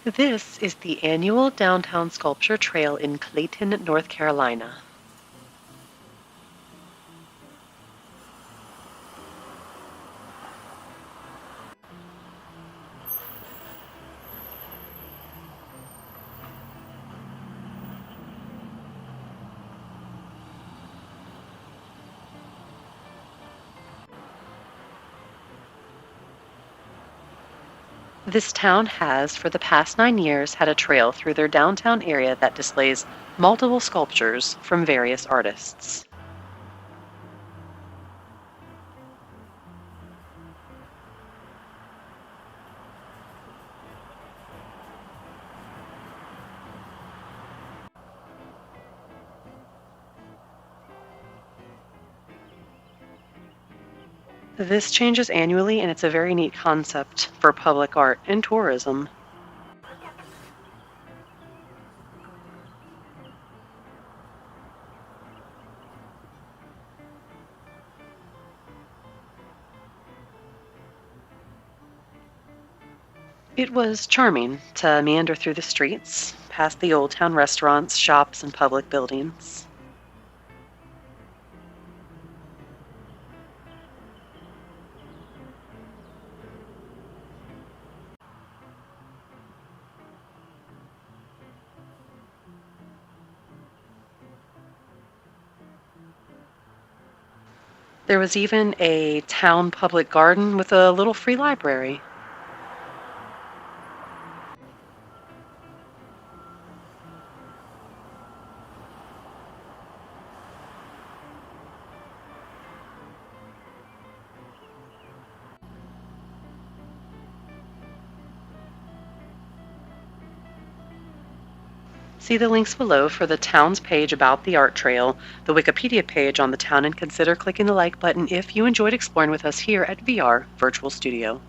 This is the annual Downtown Sculpture Trail in Clayton, North Carolina. This town has, for the past 9 years, had a trail through their downtown area that displays multiple sculptures from various artists. This changes annually, and it's a very neat concept for public art and tourism. It was charming to meander through the streets, past the old town restaurants, shops, and public buildings. There was even a town public garden with a little free library. See the links below for the town's page about the art trail, the Wikipedia page on the town, and consider clicking the like button if you enjoyed exploring with us here at VR Virtual Studio.